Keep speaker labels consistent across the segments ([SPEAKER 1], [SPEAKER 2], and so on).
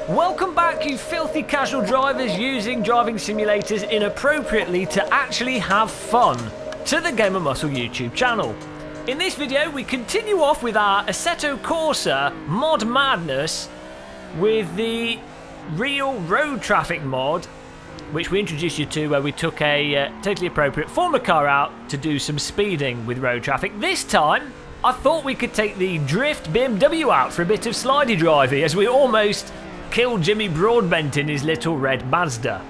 [SPEAKER 1] Welcome back, you filthy casual drivers using driving simulators inappropriately to actually have fun, to the Game of Muscle YouTube channel. In this video we continue off with our Assetto Corsa mod madness with the real road traffic mod, which we introduced you to, where we took a totally appropriate former car out to do some speeding with road traffic. This time I thought we could take the drift BMW out for a bit of slidey drivey, as we almost killed Jimmy Broadbent in his little red Mazda.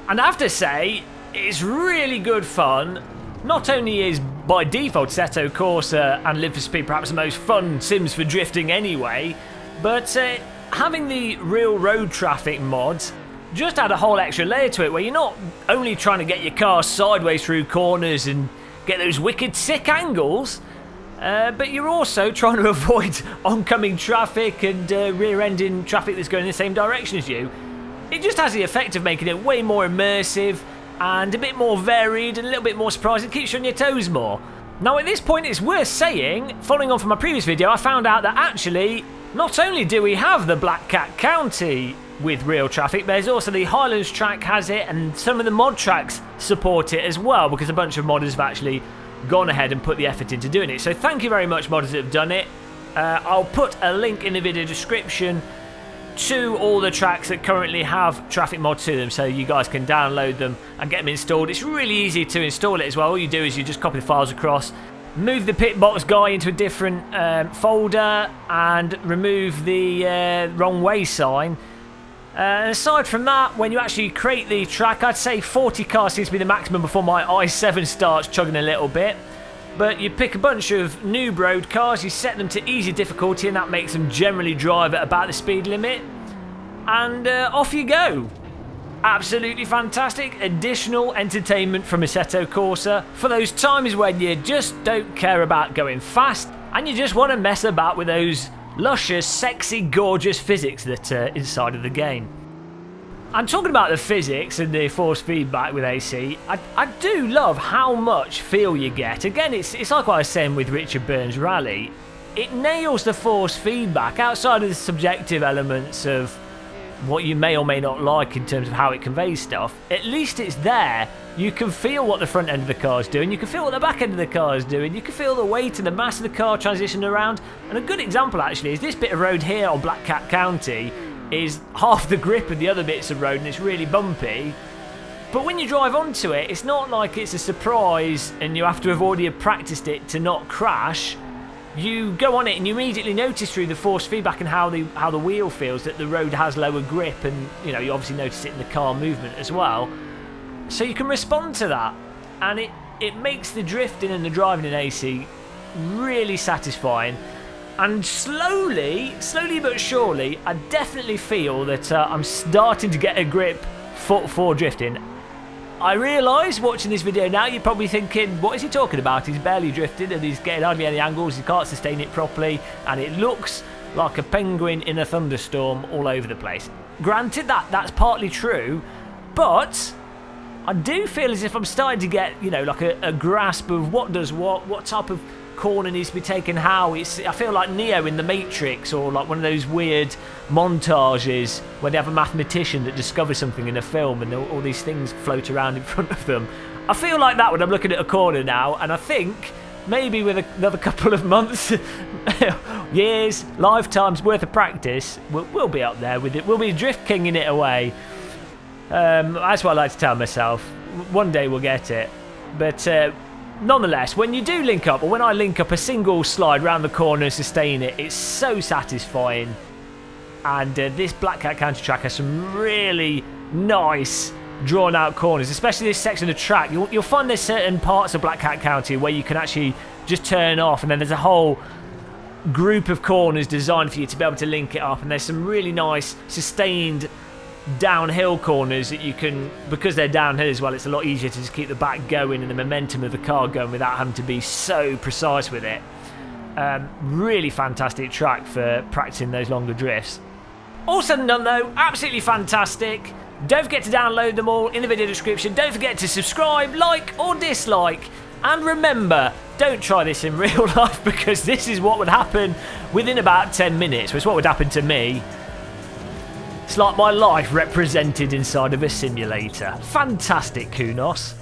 [SPEAKER 1] And I have to say, it's really good fun. Not only is by default Assetto Corsa and Live for Speed perhaps the most fun sims for drifting anyway, but having the real road traffic mods just add a whole extra layer to it, where you're not only trying to get your car sideways through corners and get those wicked sick angles, but you're also trying to avoid oncoming traffic and rear-ending traffic that's going in the same direction as you. It just has the effect of making it way more immersive and a bit more varied and a little bit more surprising. It keeps you on your toes more. Now at this point it's worth saying, following on from my previous video, I found out that actually not only do we have the Black Cat County with real traffic, there's also the Highlands track has it, and some of the mod tracks support it as well, because a bunch of modders have actually gone ahead and put the effort into doing it. So thank you very much, modders that have done it. I'll put a link in the video description to all the tracks that currently have traffic mods to them, so you guys can download them and get them installed. It's really easy to install it as well. All you do is you just copy the files across, move the pitbox guy into a different folder, and remove the wrong way sign. And aside from that, when you actually create the track, I'd say 40 cars seems to be the maximum before my i7 starts chugging a little bit. But you pick a bunch of noob road cars, you set them to easy difficulty, and that makes them generally drive at about the speed limit. And off you go. Absolutely fantastic additional entertainment from Assetto Corsa for those times when you just don't care about going fast and you just want to mess about with those luscious, sexy, gorgeous physics that are inside of the game. I'm talking about the physics and the force feedback with AC. I do love how much feel you get. Again, it's like what I was saying with Richard Burns Rally. It nails the force feedback outside of the subjective elements of what you may or may not like in terms of how it conveys stuff. At least it's there. You can feel what the front end of the car is doing, you can feel what the back end of the car is doing, you can feel the weight and the mass of the car transitioning around. And a good example actually is this bit of road here on Black Cat County is half the grip of the other bits of road and it's really bumpy. But when you drive onto it, it's not like it's a surprise and you have to have already practiced it to not crash. You go on it and you immediately notice through the force feedback and how the wheel feels that the road has lower grip, and you know, you obviously notice it in the car movement as well. So you can respond to that, and it makes the drifting and the driving in AC really satisfying. And slowly but surely, I definitely feel that I'm starting to get a grip for drifting. I realise, watching this video now, you're probably thinking, what is he talking about? He's barely drifting and he's getting hardly any angles, he can't sustain it properly, and it looks like a penguin in a thunderstorm all over the place. Granted, that's partly true, but I do feel as if I'm starting to get, you know, like a grasp of what does what type of corner needs to be taken how. I feel like Neo in The Matrix, or like one of those weird montages where they have a mathematician that discovers something in a film and all these things float around in front of them. I feel like that when I'm looking at a corner now, and I think maybe with another couple of months, years, lifetimes worth of practice, we'll be up there with it. We'll be drift kinging it away. That's what I like to tell myself. One day we'll get it. But nonetheless, when you do link up, or when I link up a single slide round the corner and sustain it, it's so satisfying. And this Black Cat County track has some really nice drawn out corners, especially this section of the track. You'll find there's certain parts of Black Cat County where you can actually just turn off, and then there's a whole group of corners designed for you to be able to link it up, and there's some really nice sustained downhill corners that you can, because they're downhill as well, it's a lot easier to just keep the back going and the momentum of the car going without having to be so precise with it. Really fantastic track for practicing those longer drifts. All said and done though, absolutely fantastic. Don't forget to download them all in the video description. Don't forget to subscribe, like or dislike. And remember, don't try this in real life, because this is what would happen within about 10 minutes. Which is what would happen to me. It's like my life represented inside of a simulator. Fantastic, Kunos.